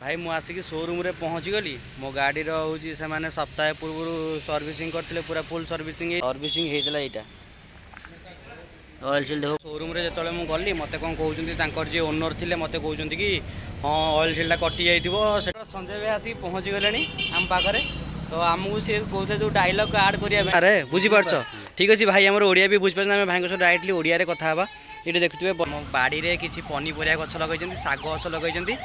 भाई मु आसिक शोरूम रे पहुँची गली मो गाड़ी हूँ से मैंने सप्ताह पूर्व सर्विसिंग करते पूरा फुल सर्विसिंग होता यहाँ ऑयल सील देखो शोरूम रे जो मुझे गली मत कौन कहते जी ओनर थे मत कहते कि हाँ ऑयल सील्टा कटि जाइए संजय भाई आसिक पहुँची गले आम पाखे तो आमको सी कहते जो डायलग आड करें अरे बुझीपार ठीक अच्छे भाई आम ओडिया भी बुझीपार आम भाई सहित डायरेक्टली ओडिया कथा ये देखुए बाड़ी में किसी पनीपरिया गछ लगे शाग गछ लगे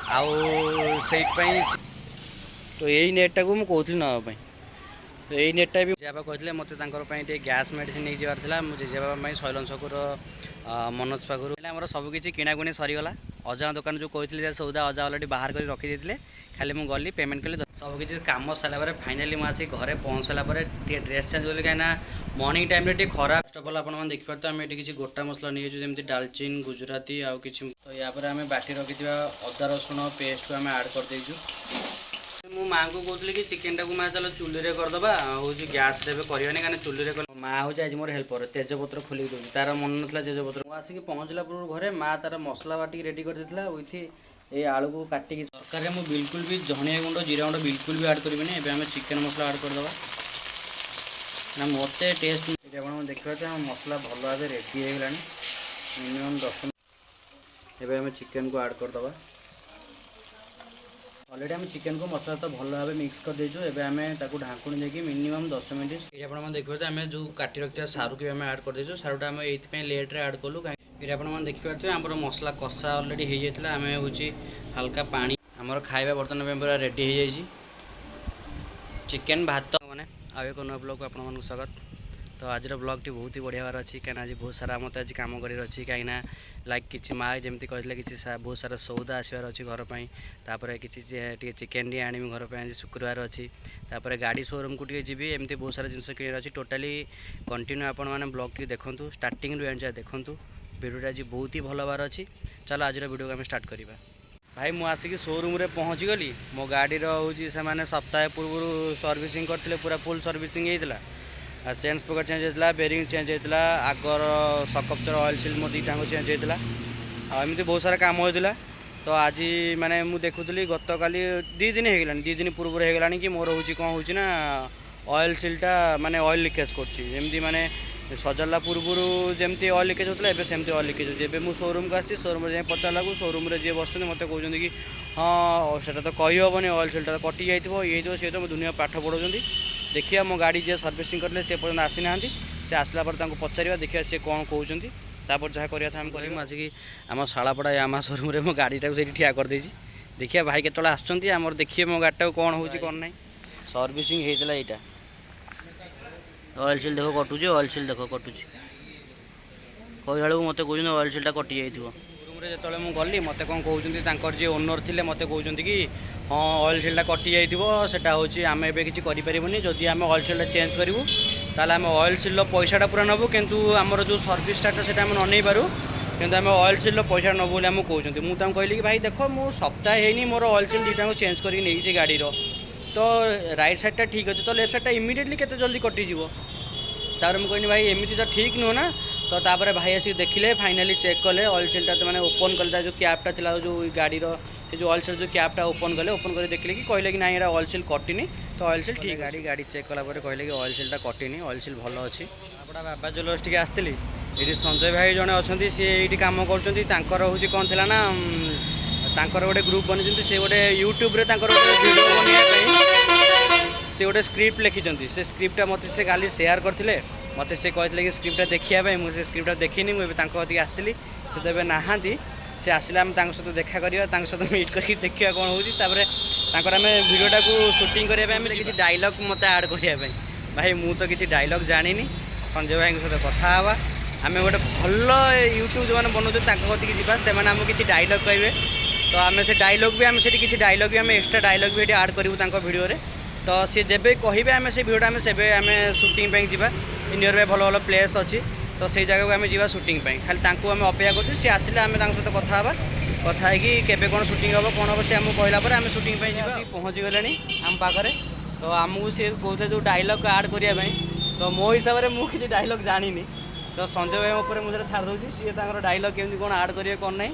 आईपाई तो यही नेटा को मुझे कहती नापी तो यही नेटा भी जेबाबा कहते मतलब गैस मेडिसिन नहीं जबार मुझे जेबाबा शैलन छकुर मनोज पाखु आम सबकि किणाकुणी सरीगला अजा दुकान जो कहते सौदा अजा अलरेडी बाहर कर रखी खाली मुझे गली पेमेंट कली सबकि कम सारापर फाइनाली मुझे घरे पहुँच सारापर ड्रेस चेंज कली कहीं मॉर्निंग टाइम रे खरा फर्स्ट अफ ऑल आप देखिए आम ये किसी गोटा मसला नहीं जमी डालचीन गुजराती आउ कि तो यापर आम बाटी रखी अदा रसुण पेस्ट को आम आड कर देचु मो माँ को कहती कि चिकेन टाक माँ चलो चुली करदे हूँ गैस करवानी कहीं चुली माँ हूँ आज मोर हेल्पर तेजपत्र खोलिक दूसरी तार मन ना तेजपत्र आसिक पहुँचला पूर्व घरे माँ तार मसला बाटी रेडी कर देता विथ ये आलू को काटिक तरकारी मुझे बिल्कुल भी धनिया गुंड जीरा गुंड बिल्कुल भी आड करें आम चिकेन मसला आड करदे ना मत टेस्ट आप देखा मसला भल भाव रेडी होगा मिनिमम 10 मिनट एवं चिकेन को आड करदे ऑलरेडी आम चिकेन को मसला तो भल भाव मिक्स कर देचु एवं आम ढाकुणी देकी मिनिमम 10 मिनट ये आप देखिए तो आम जो काटी रखा सारू की आड कर देचु सारूटा आम ये लेट्रे आड कलु ये आप देखिए आम मसला कषा ऑलरेडी हो जाता आम हूँ हल्का पानी आमर खाଇବା बर्तमान पूरा रेडी हो जाए चिकेन भात मैंने आउ एक नया ब्लॉग को आपको स्वागत तो आज ब्लॉग टी बहुत ही बढ़िया अच्छी कहीं आज बहुत सारा मत आज कम कर अच्छी कहीं लाइक किसी माँ जमी कहते कि बहुत सारा सौदा आसबार अच्छी घरपाई किसी चिकेन टी आनी घरपाई आज शुक्रवार अच्छी गाड़ी शोरूम को जी एमती बहुत सारा जिन किणार अच्छी टोटाली कंटिन्यू आपण मैंने ब्लॉग टी देखूँ स्टार्टिंग रू एंड जाए देखूँ वीडियो आज बहुत ही भल हबार अच्छी चलो आज वीडियो को आम स्टार्ट करवा भाई मु आसिक शोरूम रे पहुँची गली मो गाड़ी हूँ से मैंने सप्ताह पूर्व सर्विसिंग करते पूरा फुल सर्विसिंग होता चेन स्पोकर चेंज होता बेरिंग चेंज होता आगर सकपचर ऑयल सील मो दुटा चेंज होता आमती बहुत सारा काम होता तो आज माने मु देखुली गत काली 2 दिन होगा 2 दिन पूर्व होगा कि मोर हूँ कौन हूँ ना ऑयल सील्टा माने ऑयल लिकेज करमती माने सजाला पूर्व जमी ऑयल लिकेज होता है सेमती ऑयल लिकेज होती है शोरूम को आसी शोरूम जाए पचारा शोरूम जी बस मत कहते कि हाँ से तो कहीहबनी ऑयल सील्टा कटि जाइए ये सी तो दुनिया पाठ पढ़ाऊँ देखिए मो गाड़ी जी सर्विसिंग करते से पर्यटन आसी ना सी आसला पचार देखिए सी कौन कहते तापर जहाँ करा था करें आसिक आम शालापड़ा आम शोरूम में मो गाड़ी टाक ठिया कर देसी देखिए भाई केतला आसमर देखिए मो गाड़ी टाक कौन हो कौन ना सर्विसिंग होता यहाँ ऑयल सील देख कटुचे ऑयल सील देख कटुचे कह मत कहते ऑयल सील्टा कटि जाइए शोरूम जो मुझे गली मत कौन कहते जी ओनर थे मत कहते कि हाँ ऑयल सील्टा कटि जाइए हूँ आम ए कि करें जदि आम ऑयल सील्टा चेंज करूँ ताल आम ऑयल सील पैसाटा पूरा नबू किंतु आमर जो सर्विसटा से नहीं पारू किंतु आम ऑयल सील पैसा नबू बोली आमको कहते मुझे कहली कि भाई देख मु सप्ताह है मोर ऑयल सील दुटा चेंज कर गाड़ी तो राइट साइडटा ठीक अच्छे तो लेफ्ट साइडटा इमिडिएटली केते जल्दी कटिज तार मुझे कहनी भाई एमती तो ठीक नुह ना तो तापर भाई आसिक देखिले फाइनाली चेक कले ऑयल सील्टा मैंने ओपन कले जो कैपटा था जो गाड़ी जो ऑयल सील जो कैपटा ओपन कले ओपन कर देखिले कि कहले कि ना यहाँ ऑयल सील कटिनी तो ऑयल सील ठीक गाड़ी चेक कलापर कहले कि ऑयल सील्टा कटिनी ऑयल सील भल अच्छी आपड़ा बाबा ज्वेलर्स टी आसती ये संजय भाई जड़े अच्छा सी ये कम कर हूँ कौन थी ना गोटे ग्रुप बनी से गोटे यूट्यूब रे वीडियो बनवाई से गोटे स्क्रिप्ट लिखिं से स्क्रिप्टा मत से काली शेयर करते मत से कहते कि स्क्रिप्टा देखापी मुझे स्क्रिप्टा देखनी मुझे आसती से तो नहा सी आसला आम सहित देखा करवा सहित मीट कर देखा कौन होम भिडियोटा को शूटिंग करने किसी डायलॉग मत आड करने भाई मु तो किसी डायलॉग जानी संजय भाई सहित कथा आम गोटे भल यूट्यूब जो मैंने बनाऊँ कतिक जावा से आमको किसी डायलॉग कहे तो आम से डायलॉग भी आम से किसी डायलॉग भी आम एक्सट्रा डायलॉग भी आड करूँ भिडियो तो सी जब कहे आम से भिडियोटा आम से आम शूटिंग जावा नियर बाय भल भल प्लेस अच्छी तो से जगह को आम जा शूटिंग खाली आम अपेक्षा कर सी आसिले आम सहित कथा कथा के कौन शूटिंग हम कौन हम से आमको कहला आम शूटिंग पहुँची गले आम पाखे तो आमको सी कहते जो डायलॉग आड करने तो मो हिसाब से मुझे किसी डायलॉग जानी तो संजय भाई उपर मुझे छाड़ दूसरी सी डायलॉग केमी कौन आड करेंगे कौन ना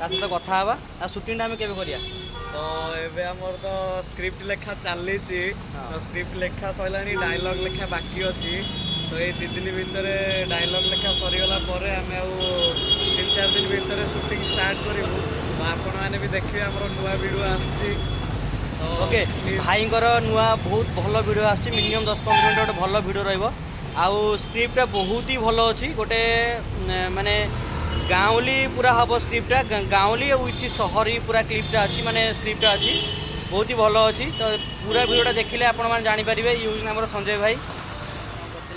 सहित कथा शूटिंग आम के तो एबे हमर तो स्क्रिप्ट लेखा चली तो स्क्रिप्ट लेखा सैलानी डायलॉग लेखा बाकी अच्छी तो ये 2 दिन भितर डायलॉग लेखा सरीगला आम 3-4 दिन भितर शूटिंग स्टार्ट करूँ तो आपण मैंने भी देखिए आम नुआ वीडियो आसची ओके भाईंकर नुआ बहुत भल वीडियो आसची मिनिमम 10-15 मिनट गोटे भल वीडियो रहिबो आउ स्क्रिप्टा बहुत ही भल अच्छी गोटे माने गाँवली पूरा हम स्क्रिप्टा गाँवली विथ सहरी पूरा क्लिप्टा अच्छी माने स्क्रिप्टा अच्छी बहुत ही भल अच्छी तो पूरा वीडियोटा देखिले आपण मैंने जानीपारे यूज आम संजय भाई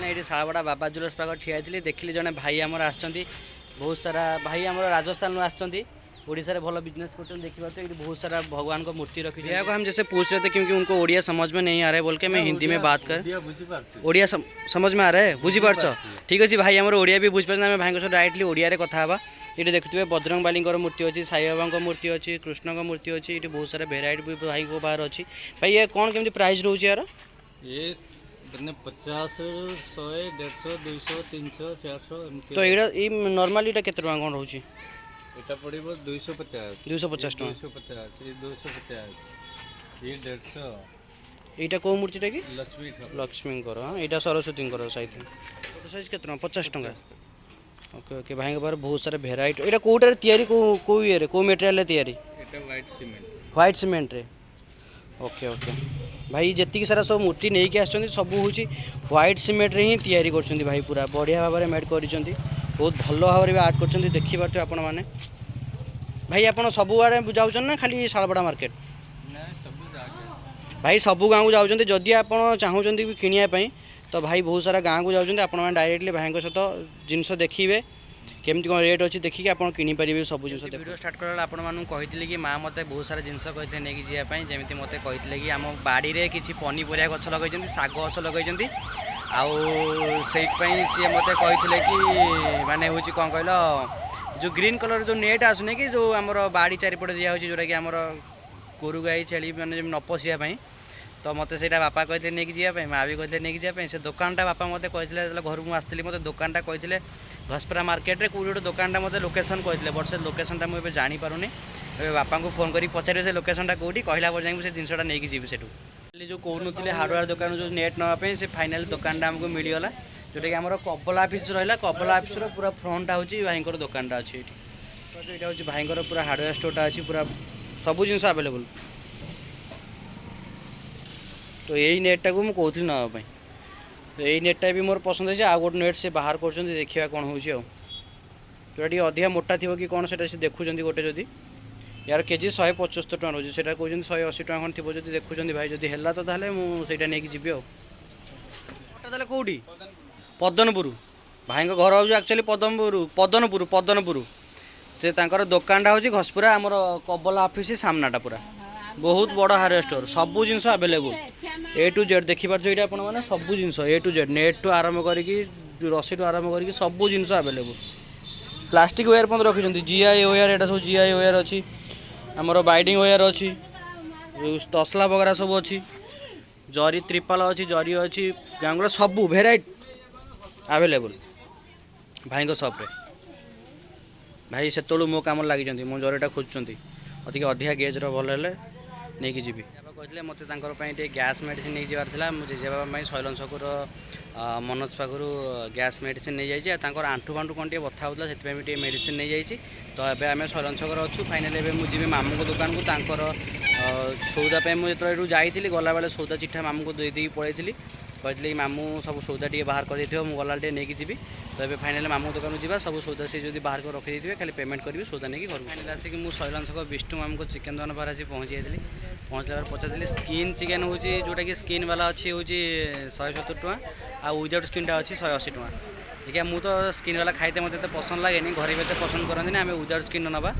ये सालबड़ा बाबा जुलस पाख ठिया देखिले जड़े भाई आमर आस बहुत सारा भाई आम राजस्थान आसती ओडिशा भल बिजनेस कर देखिए बहुत सारा भगवान को मूर्ति रखी है हम जैसे पूछ रहे थे क्योंकि उनको ओडिया समझ में नहीं आ रहा है बोल के मैं हिंदी में बात कर ओडिया समझ में आ रहा है बुझी पार्छ ठीक अच्छे भाई आम ओडिया भी बुझी पार्छ भाई सहित डायरेक्टली ओडिया कथा हाँ ये देखुए बजरंग बाली मूर्ति अच्छी साई बाबा मूर्ति अच्छी कृष्ण मूर्ति अच्छी ये बहुत सारा भेराइट भी भाई को बाहर अच्छी भाई ये कौन केमती प्राइस रोच यार ये 50 100 150 200 300 400 तो ये नॉर्मली ये केते टका कौन रोची এটা পড়িব 250 250 টাকা 250 এই 250 এই 150 এইটা কোন মূর্তিটা কি লক্ষ্মীଙ୍କର হ্যাঁ এটা সরস্বতীଙ୍କର সাইজ ছোট সাইজ কেতে টাকা 50 টাকা ओके ओके भाई बारे बहुत सारे भेराइट এটা কোটারে তৈরি কো ইয়ে কো ম্যাটেরিয়াল তৈরি এটা হোয়াইট সিমেন্ট রে ओके ओके भाई जी सारा सब मूर्ति नहीं कि आसछन्ती सब हूँ व्हाइट सीमेंट रे ही तैयारी करछन्ती भाई पूरा बढ़िया भाव में मेड कर बहुत भल भाव में आर्ट कर देखी पार्थे आपण मैंने भाई आप सब आड़े जाऊँ ना खाली शालबड़ा मार्केट भाई सबू गाँव को जाऊँ जदि आप चाहूँगी किणापी तो भाई बहुत सारा गाँव को जाऊँ आप डायरेक्टली भाई सहित जिनस देखिए केमती कौन रेट अच्छी देखिए आप किनीपारे सब जिन वीडियो स्टार्ट करा आपड़ी कि माँ मत बहुत सारा जिनस कहते नहीं जावाई जमी मत कहते कि आम बाड़ी में किसी पनीपरिया गछ लगे शाग गछ लगे आई सी मत कहते कि माने हूँ कौन कहल जो ग्रीन कलर जो नेट आसुने कि जो आम बाड़ी चारिपटे दिया जोटा कि आम गोरु गाई छेली मैंने न पशियापाई तो मत से बापा कहते नहीं जावाई माँ भी कहते नहीं जावाई से दुकानटा बापा मत कहते घर को आसती मत दुकानटा कहते घसपरा मार्केट रे कौट गोटे दुकानटा मत लोकेशन कहते बट से लोकेशनटा मुझे जानीपारूनी बापा को फोन कर पचारे से लोकेशनटा कौटी कहला पर जाए जिनसा नहीं जी से जो कहते हार्डवेयर दुकान जो नेट नापी से फाइनाल दुकानटा आमको मिलगला जोटा कि आम कबल ऑफिस रहा कबल ऑफिस पूरा फ्रंटा हूँ भाई दुकानटा अच्छी तो यहाँ हूँ भाई पूरा हार्डवेयर स्टोरटा अच्छी पूरा सब जिन आवेलेबल तो यही नेटा को मुझे कहती नापी तो यही नेटा भी मोर पसंद है आ गोटे नेट से बाहर कर देखा कौन हो जोटा अधिका मोटा थी कि कौन से देखुं गोटे जदि यार केजी 175 टका रोज से कहते 180 टका खन थी जो देखुं भाई जब है तो मुझे नहीं जी आटा कौटी पदनपुर भाई घर हूँ एक्चुअली पदनपुर से दुकानटा हूँ घसपुरा आमर कबल ऑफिस सामनाटा पूरा बहुत बड़ हार्डवेयर स्टोर सब जिन अवेलेबल ए टू जेड देखिपार ये मैंने सब जिन ए टू जेड नेट टू आरम्भ करके रसी टू आरम्भ करके सब जिन अवेलेबल प्लास्टिक वेयर पद रखी जीआई वेयर यहाँ सब जीआई वेयर अच्छी आमर बाइडिंग वेयर अच्छी तसला वगैरह सब अच्छी जरी त्रिपाल अच्छी जरी अच्छी गाँगुला सब भेराइट आवेलेबल भाई सप्रे भाई से मो कम लगी मो जरीटा खोजुंट अधिका गेज्र भल नहीं कि कहते मतलब गैस मेडिसिन नहीं जबार था मुझे जेबापी शैलन छकुर मनोज पाखु गैस मेडिसिन नहीं जाइए आंठू फांठू कौन टे बथा होता से मेडिसिन नहीं जाइए तो ये आम शैलन छकर अच्छु फाइनाल मुझे मामू को दुकान को सौदा मुझे जाइली गला बेले सौदा चिठा मामू को दे पड़े कहते मामू सब सौदा टे बाहर कर मुझे गला टे नहीं जी तो ये फाइनाल मामू दुकान जा सब सौदा से जो बाहर कर रखी थे खाली पेमेंट करी सौदा नहीं घर फाइनाल आसिक मुझे शैलन छक विष्णु मामू को चिकेन दुकान पर आसी पहुँची जाइली पहुँचला पचारि स्किन चिकेन हूँ जोटा कि स्किन वाला अच्छी हूँ 170 टका आ विदाउट स्किनटा अच्छी 180 टका देखिए मुझे तो स्किन वाला खाइते मतलब पसंद लगे घर भी पसंद करते आम विदाउट स्किन नवा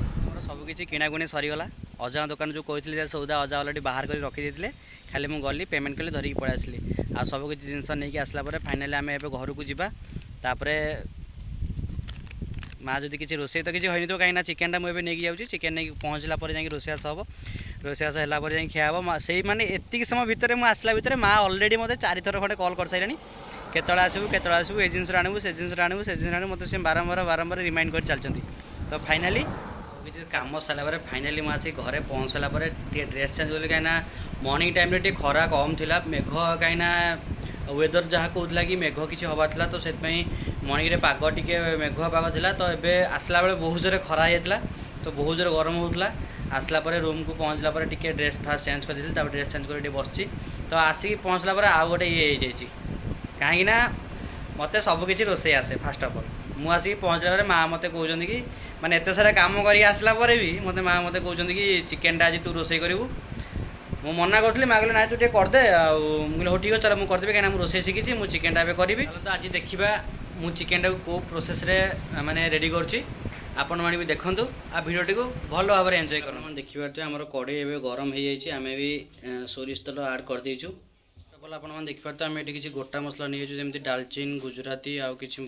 सबकि किणाकुणी सरीगला अजा दुकान जो कहते सौदा अजा अलरेडी बाहर कर रखी देते खाली मुझे गली पेमेंट कली धरिकी पलि आसली आ सबकि जिनस नहीं आसला फाइनाली आम ए घर को जावा माँ जब किसी रोसे तो किसी होनी तो कहीं चिकेनटा मुझे नहीं जाऊँगी चिकेन नहीं पहुँचला जाए रोसेस हम रोसेस है जाए खिया हम से मैंने एति समय भितर मुझे आसला भितर माँ अलरेडी मत 4 थर खंडे कल कर सारे केतले आसबू ये जिन आणबू से जिन आणबू से जिन आणबू मतलब से बारंबार रिमाइंड कर चलती तो फाइनाली କିଛି କାମ ସାରିଲା ପରେ ଫାଇନାଲି ମୁଁ ଆସି ଘରେ ପହଞ୍ଚିଲା ପରେ ଟିକେ ଡ୍ରେସ୍ ଚେଞ୍ଜ କଲି, କାହିଁକିନା ମର୍ଣ୍ଣିଂ ଟାଇମ୍ରେ ଟିକେ ଖରା କମ୍ ଥିଲା, ମେଘ କାହିଁକିନା ୱେଦର୍ ଯାହା କହୁଥିଲା କି ମେଘ କିଛି ହେବାର ଥିଲା, ତ ସେଥିପାଇଁ ମର୍ଣ୍ଣିଂରେ ପାଗ ଟିକେ ମେଘୁଆ ପାଗ ଥିଲା। ତ ଏବେ ଆସିଲା ବେଳେ ବହୁତ ଜୋରେ ଖରା ହେଇଯାଇଥିଲା, ତ ବହୁତ ଜୋରେ ଗରମ ହେଉଥିଲା। ଆସିଲା ପରେ ରୁମ୍କୁ ପହଞ୍ଚିଲା ପରେ ଟିକେ ଡ୍ରେସ୍ ଫାଷ୍ଟ ଚେଞ୍ଜ କରିଦେଇଥିଲି, ତାପରେ ଡ୍ରେସ୍ ଚେଞ୍ଜ କରି ଟିକେ ବସିଛି। ତ ଆସିକି ପହଞ୍ଚିଲା ପରେ ଆଉ ଗୋଟେ ଇଏ ହେଇଯାଇଛି, କାହିଁକିନା ମୋତେ ସବୁକିଛି ରୋଷେଇ ଆସେ। ଫାଷ୍ଟ ଅଫ୍ ଅଲ୍ ମୁଁ ଆସିକି ପହଞ୍ଚିଲା ପରେ ମାଆ ମୋତେ କହୁଛନ୍ତି କି ମାନେ ଏତେ ସାରା କାମ କରିକି ଆସିଲା ପରେ ବି ମାଆ ମୋତେ କହୁଛନ୍ତି କି ଚିକେନ୍ଟା ଆଜି ତୁ ରୋଷେଇ କରିବୁ। ମୁଁ ମନା କରୁଥିଲି, ମାଆ କହିଲେ ନାଇଁ ତୁ ଟିକେ କରିଦେ, ଆଉ ମୁଁ କହିଲି ହଉ ଠିକ୍ ଅଛି ଚାଲ ମୁଁ କରିଦେବି, କାହିଁକିନା ମୁଁ ରୋଷେଇ ଶିଖିଛି, ମୁଁ ଚିକେନ୍ଟା ଏବେ କରିବି। ତ ଆଜି ଦେଖିବା ମୁଁ ଚିକେନ୍ଟାକୁ କେଉଁ ପ୍ରୋସେସ୍ରେ ମାନେ ରେଡ଼ି କରୁଛି, ଆପଣମାନେ ବି ଦେଖନ୍ତୁ ଆଉ ଭିଡ଼ିଓଟିକୁ ଭଲ ଭାବରେ ଏନ୍ଜୟ କରନ୍ତୁ। ଦେଖିପାରୁଥିବେ ଆମର କଢ଼େଇ ଏବେ ଗରମ ହେଇଯାଇଛି, ଆମେ ବି ସୋରିଷ ତେଲ ଆଡ଼୍ କରିଦେଇଛୁ। ଆପଣମାନେ ଦେଖିପାରୁଥିବେ ଆମେ ଏଠି କିଛି ଗୋଟା ମସଲା ନେଇଯାଇଛୁ, ଯେମିତି ଡାଲଚିନ୍, ଗୁଜୁରାତି ଆଉ କିଛି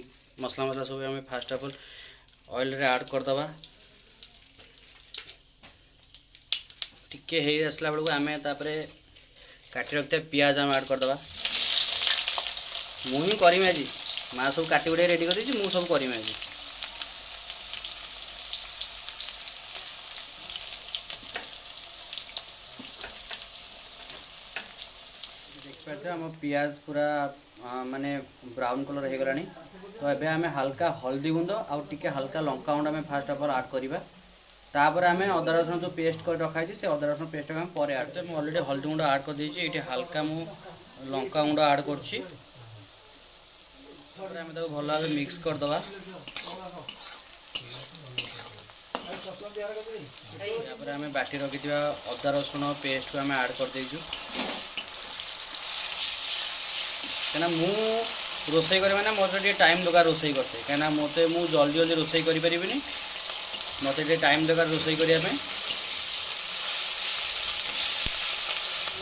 ମସଲା ସବୁ ଆମେ ଫାଷ୍ଟ ଅଫ୍ ଅଲ୍ ଅଏଲ୍ରେ ଆଡ଼୍ କରିଦେବା। ଟିକେ ହେଇ ଆସିଲା ବେଳକୁ ଆମେ ତାପରେ କାଟି ରଖିଥିବା ପିଆଜ ଆମେ ଆଡ଼୍ କରିଦେବା। ମୁଁ ହିଁ କରିମି ଆଜି, ମାଆ ସବୁ କାଟି କୁଟାଇ ରେଡ଼ି କରିଦେଇଛି, ମୁଁ ସବୁ କରିମି ଆଜି। ଦେଖିପାରୁଥିବେ ଆମ ପିଆଜ ପୁରା ମାନେ ବ୍ରାଉନ୍ କଲର୍ ହେଇଗଲାଣି। ତ ଏବେ ଆମେ ହାଲକା ହଳଦୀ ଗୁଣ୍ଡ ଆଉ ଟିକେ ହାଲକା ଲଙ୍କା ଗୁଣ୍ଡ ଆମେ ଫାଷ୍ଟ ଅଫ୍ ଅଲ୍ ଆଡ଼୍ କରିବା। ତାପରେ ଆମେ ଅଦା ରସୁଣ ଯେଉଁ ପେଷ୍ଟ କରି ରଖା ହେଇଛି, ସେ ଅଦା ରସୁଣ ପେଷ୍ଟକୁ ଆମେ ପରେ ଆଡ଼୍ କରିବା। ମୁଁ ଅଲରେଡ଼ି ହଳଦୀ ଗୁଣ୍ଡ ଆଡ଼୍ କରିଦେଇଛି, ଏଇଠି ହାଲକା ମୁଁ ଲଙ୍କା ଗୁଣ୍ଡ ଆଡ଼୍ କରୁଛି। ତାପରେ ଆମେ ତାକୁ ଭଲ ଭାବେ ମିକ୍ସ କରିଦେବା। ତାପରେ ଆମେ ବାଟି ରଖିଥିବା ଅଦା ରସୁଣ ପେଷ୍ଟକୁ ଆମେ ଆଡ଼୍ କରିଦେଇଛୁ। କାହିଁକିନା ମୁଁ ରୋଷେଇ କରିବି ମାନେ ମୋତେ ଟିକେ ଟାଇମ୍ ଦରକାର ରୋଷେଇ କରିତେ, କାହିଁକିନା ମୁଁ ଜଲ୍ଦି ଜଲ୍ଦି ରୋଷେଇ କରିପାରିବିନି, ମୋତେ ଟିକେ ଟାଇମ୍ ଦରକାର ରୋଷେଇ କରିବା ପାଇଁ।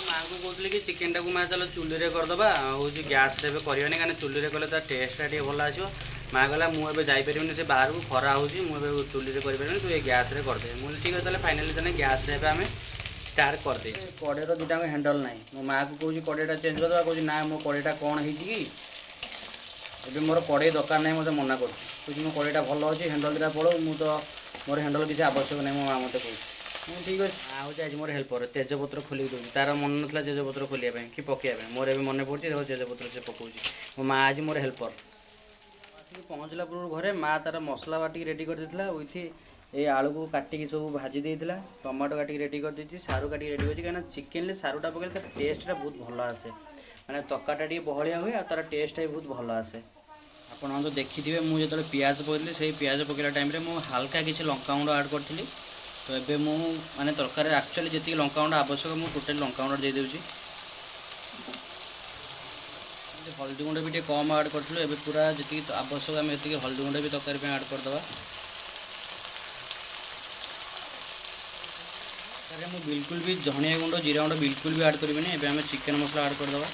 ମାଆଙ୍କୁ କହୁଥିଲି କି ଚିକେନ୍ଟାକୁ ମାଆ ଚାଲ ଚୁଲିରେ କରିଦେବା, ଆଉ ହେଉଛି ଗ୍ୟାସ୍ରେ ଏବେ କରିବାନି, କାହିଁକିନା ଚୁଲିରେ କଲେ ତା ଟେଷ୍ଟଟା ଟିକେ ଭଲ ଆସିବ। ମାଆ କହିଲା ମୁଁ ଏବେ ଯାଇପାରିବିନି, ସେ ବାହାରକୁ ଖରା ହେଉଛି, ମୁଁ ଏବେ ଚୁଲିରେ କରିପାରିବିନି, ତୁ ଏ ଗ୍ୟାସ୍ରେ କରିଦେବେ। ମୁଁ କହିଲି ଠିକ୍ ଅଛି ତାହେଲେ ଫାଇନାଲି ତାହେଲେ ଗ୍ୟାସ୍ରେ ଏବେ ଆମେ ଷ୍ଟାର୍ଟ କରିଦେଇଛୁ। କଡ଼େଇର ଦୁଇଟାଙ୍କ ହ୍ୟାଣ୍ଡଲ୍ ନାହିଁ, ମୋ ମାଆକୁ କହୁଛି କଡ଼େଇଟା ଚେଞ୍ଜ କରିଦେବା, କହୁଛି ନା ମୋ କଡ଼େଇଟା କ'ଣ ହେଇଛି କି ଏବେ ମୋର କଡ଼େଇ ଦରକାର ନାହିଁ, ମୋତେ ମନା କରୁଛି, କହୁଛି ମୋ କଡ଼େଇଟା ଭଲ ଅଛି, ହ୍ୟାଣ୍ଡଲ୍ ଦୁଇଟା ପଳଉ, ମୁଁ ତ ମୋର ହ୍ୟାଣ୍ଡଲ୍ କିଛି ଆବଶ୍ୟକ ନାହିଁ, ମୋ ମାଆ ମୋତେ କହୁଛି। ମୁଁ ଠିକ୍ ଅଛି। ମାଆ ହେଉଛି ଆଜି ମୋର ହେଲ୍ପର, ତେଜପତ୍ର ଖୋଲିକି ଦେଉଛି, ତାର ମନେ ନଥିଲା ତେଜପତ୍ର ଖୋଲିବା ପାଇଁ କି ପକାଇବା ପାଇଁ, ମୋର ଏବେ ମନେ ପଡ଼ୁଛି, ଦେଖ ତେଜପତ୍ର ସେ ପକାଉଛି। ମୋ ମାଆ ଆଜି ମୋର ହେଲ୍ପର। ଆସିକି ପହଞ୍ଚିଲା ପୂର୍ବରୁ ଘରେ ମାଆ ତାର ମସଲା ବାଟିକି ରେଡ଼ି କରିଦେଇଥିଲା, ୱିଥ୍ ଏଇ ଆଳୁକୁ କାଟିକି ସବୁ ଭାଜି ଦେଇଥିଲା, ଟମାଟୋ କାଟିକି ରେଡ଼ି କରିଦେଇଛି, ସାରୁ କାଟିକି ରେଡ଼ି କରିଛି, କାହିଁକିନା ଚିକେନ୍ରେ ସାରୁଟା ପକାଇଲେ ତାର ଟେଷ୍ଟଟା ବହୁତ ଭଲ ଆସେ, ମାନେ ତରକାରୀଟା ଟିକେ ବହଳିଆ ହୁଏ ଆଉ ତାର ଟେଷ୍ଟଟା ବି ବହୁତ ଭଲ ଆସେ। ଆପଣ ତ ଦେଖିଥିବେ ମୁଁ ଯେତେବେଳେ ପିଆଜ ପକାଇଥିଲି, ସେଇ ପିଆଜ ପକାଇଲା ଟାଇମ୍ରେ ମୁଁ ହାଲକା କିଛି ଲଙ୍କାଗୁଣ୍ଡ ଆଡ଼୍ କରିଥିଲି। ତ ଏବେ ମୁଁ ମାନେ ତରକାରୀରେ ଆକ୍ଚୁଆଲି ଯେତିକି ଲଙ୍କାଗୁଣ୍ଡ ଆବଶ୍ୟକ ମୁଁ ଟୋଟାଲି ଲଙ୍କାଗୁଣ୍ଡ ଦେଇଦେଉଛି। ହଳଦୀ ଗୁଣ୍ଡ ବି ଟିକେ କମ୍ ଆଡ଼୍ କରିଥିଲୁ, ଏବେ ପୁରା ଯେତିକି ଆବଶ୍ୟକ ଆମେ ଏତିକି ହଳଦୀ ଗୁଣ୍ଡ ବି ତରକାରୀ ପାଇଁ ଆଡ଼୍ କରିଦେବା। ତାପରେ ମୁଁ ବିଲକୁଲ ବି ଧନିଆ ଗୁଣ୍ଡ ଜିରା ଗୁଣ୍ଡ ବିଲକୁଲ ବି ଆଡ଼୍ କରିବିନି, ଏବେ ଆମେ ଚିକେନ୍ ମସଲା ଆଡ଼୍ କରିଦେବା।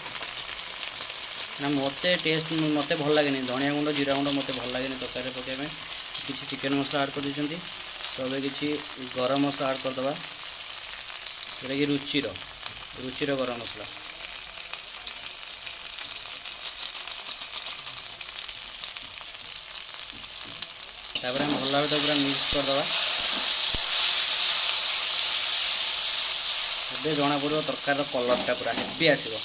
ନା ମୋତେ ଟେଷ୍ଟ ମୋତେ ଭଲ ଲାଗେନି, ଧନିଆ ଗୁଣ୍ଡ ଜିରା ଗୁଣ୍ଡ ମୋତେ ଭଲ ଲାଗେନି ତରକାରୀରେ ପକାଇବା ପାଇଁ। କିଛି ଚିକେନ୍ ମସଲା ଆଡ଼୍ କରିଦେଇଛନ୍ତି, ତ ଏବେ କିଛି ଗରମ ମସଲା ଆଡ଼୍ କରିଦେବା, ଯେଉଁଟାକି ରୁଚିର ଗରମ ମସଲା। ତାପରେ ଆମେ ଭଲ ଭାବେ ତାକୁ ପୁରା ମିକ୍ସ କରିଦେବା। ଏବେ ଜଣାପଡ଼ିବ ତରକାରୀର କଲର୍ଟା ପୁରା ହେଭି ଆସିବ।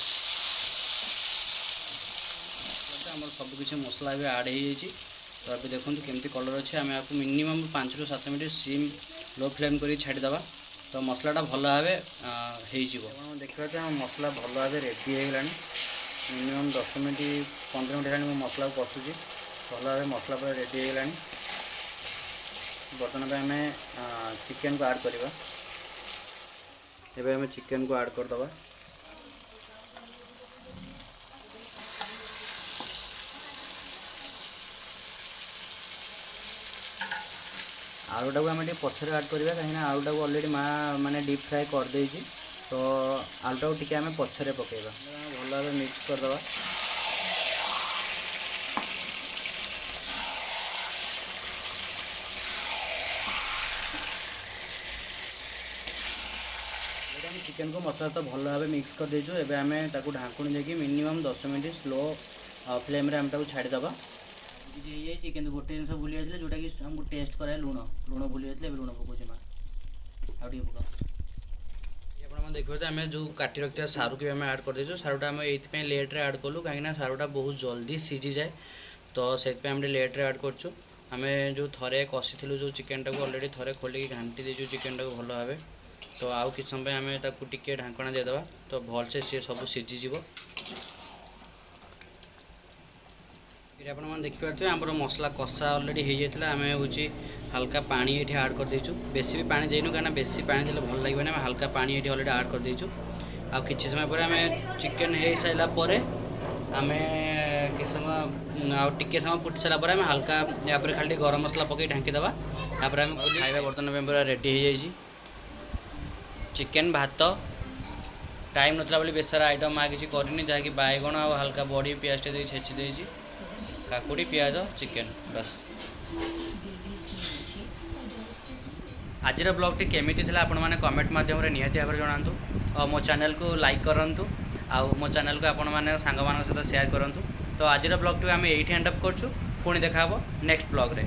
ଆମର ସବୁକିଛି ମସଲା ଏବେ ଆଡ଼୍ ହେଇଯାଇଛି, ତ ଏବେ ଦେଖନ୍ତୁ କେମିତି କଲର୍ ଅଛି। ଆମେ ଆକୁ ମିନିମମ୍ 5 ରୁ 7 ମିନିଟ୍ ସିମ୍ ଲୋ ଫ୍ଲେମ୍ କରିକି ଛାଡ଼ିଦେବା, ତ ମସଲାଟା ଭଲ ଭାବେ ହେଇଯିବ। ଆପଣ ଦେଖିପାରୁଥିବେ ଆମ ମସଲା ଭଲ ଭାବେ ରେଡ଼ି ହେଇଗଲାଣି। ମିନିମମ୍ 10 ମିନିଟ୍ 15 ମିନିଟ୍ ହେଲାଣି ମୁଁ ମସଲାକୁ କଷୁଛି, ଭଲ ଭାବେ ମସଲା ପୁରା ରେଡ଼ି ହେଇଗଲାଣି। ବର୍ତ୍ତମାନ ପାଇଁ ଆମେ ଚିକେନ୍କୁ ଆଡ଼୍ କରିବା। ଏବେ ଆମେ ଚିକେନ୍କୁ ଆଡ଼୍ କରିଦେବା। ଆଳୁଟାକୁ ଆମେ ଟିକେ ପଛରେ ଆଡ଼୍ କରିବା, କାହିଁକିନା ଆଳୁଟାକୁ ଅଲରେଡ଼ି ମାଆ ମାନେ ଡିପ୍ ଫ୍ରାଏ କରିଦେଇଛି, ତ ଆଳୁଟାକୁ ଟିକେ ଆମେ ପଛରେ ପକାଇବା। ଭଲ ଭାବେ ମିକ୍ସ କରିଦେବା। ଆମେ ଚିକେନ୍କୁ ମସଲା ତ ଭଲ ଭାବେ ମିକ୍ସ କରିଦେଇଛୁ, ଏବେ ଆମେ ତାକୁ ଢାଙ୍କୁଣି ଦେଇକି ମିନିମମ୍ 10 ମିନିଟ୍ ସ୍ଲୋ ଫ୍ଲେମ୍ରେ ଆମେ ତାକୁ ଛାଡ଼ିଦେବା। ସିଝି ହେଇଯାଇଛି କିନ୍ତୁ ଗୋଟେ ଜିନିଷ ଭୁଲି ଯାଇଥିଲେ ଯେଉଁଟାକି ଆମକୁ ଟେଷ୍ଟ କରାଏ ଲୁଣ ଭୁଲି ଯାଇଥିଲେ ଏବେ ଲୁଣ ପକାଉଛି ମା ଆଉ ଟିକେ ପକାଅ। ଆପଣମାନେ ଦେଖିବେ ତ ଆମେ ଯେଉଁ କାଟି ରଖିଥିବା ସାରୁକୁ ବି ଆମେ ଆଡ଼୍ କରିଦେଇଛୁ ସାରୁଟା ଆମେ ଏଇଥିପାଇଁ ଲେଟ୍ରେ ଆଡ଼୍ କଲୁ କାହିଁକିନା ସାରୁଟା ବହୁତ ଜଲ୍ଦି ସିଝିଯାଏ ତ ସେଥିପାଇଁ ଆମେ ଟିକେ ଲେଟ୍ରେ ଆଡ଼୍ କରୁଛୁ। ଆମେ ଯେଉଁ ଥରେ କଷିଥିଲୁ ଯେଉଁ ଚିକେନଟାକୁ ଅଲରେଡ଼ି ଥରେ ଖୋଲିକି ଘାଣ୍ଟି ଦେଇଛୁ ଚିକେନଟାକୁ ଭଲ ଭାବେ ତ ଆଉ କିଛି ସମୟ ପାଇଁ ଆମେ ତାକୁ ଟିକେ ଢାଙ୍କଣା ଦେଇଦେବା ତ ଭଲସେ ସିଏ ସବୁ ସିଝିଯିବ। ଏଠି ଆପଣମାନେ ଦେଖିପାରୁଥିବେ ଆମର ମସଲା କଷା ଅଲରେଡ଼ି ହେଇଯାଇଥିଲା ଆମେ ହେଉଛି ହାଲକା ପାଣି ଏଠି ଆଡ଼୍ କରିଦେଇଛୁ ବେଶୀ ବି ପାଣି ଦେଇନୁ କାହିଁକିନା ବେଶୀ ପାଣି ଦେଲେ ଭଲ ଲାଗିବନି ଆମେ ହାଲକା ପାଣି ଏଠି ଅଲରେଡ଼ି ଆଡ଼୍ କରିଦେଇଛୁ। ଆଉ କିଛି ସମୟ ପରେ ଆମେ ଚିକେନ୍ ହେଇସାରିଲା ପରେ ଆମେ କିଛି ସମୟ ଆଉ ଟିକେ ସମୟ ଫୁଟି ସାରିଲା ପରେ ଆମେ ହାଲକା ୟାପରେ ଖାଲି ଟିକେ ଗରମ ମସଲା ପକାଇ ଢାଙ୍କିଦେବା ତାପରେ ଆମେ ଖାଇବା ବର୍ତ୍ତମାନ ପାଇଁ ପୁରା ରେଡ଼ି ହେଇଯାଇଛି। ଚିକେନ୍ ଭାତ ଟାଇମ୍ ନଥିଲା ବୋଲି ବେସାରା ଆଇଟମ୍ ମା କିଛି କରିନି ଯାହାକି ବାଇଗଣ ଆଉ ହାଲକା ବଡ଼ି ପିଆଜଟେ ଦେଇ ଛେଚି ଦେଇଛି କାକୁଡ଼ି ପିଆଜ ଚିକେନ୍ ବାସ୍। ଆଜିର ବ୍ଲଗ୍ଟି କେମିତି ଥିଲା ଆପଣମାନେ କମେଣ୍ଟ ମାଧ୍ୟମରେ ନିହାତି ଭାବରେ ଜଣାନ୍ତୁ ଆଉ ମୋ ଚ୍ୟାନେଲକୁ ଲାଇକ୍ କରନ୍ତୁ ଆଉ ମୋ ଚ୍ୟାନେଲକୁ ଆପଣମାନେ ସାଙ୍ଗମାନଙ୍କ ସହିତ ସେୟାର କରନ୍ତୁ। ତ ଆଜିର ବ୍ଲଗ୍ଟିକୁ ଆମେ ଏଇଠି ଏଣ୍ଡ ଅପ୍ କରୁଛୁ ପୁଣି ଦେଖା ହେବ ନେକ୍ସଟ ବ୍ଲଗ୍ରେ।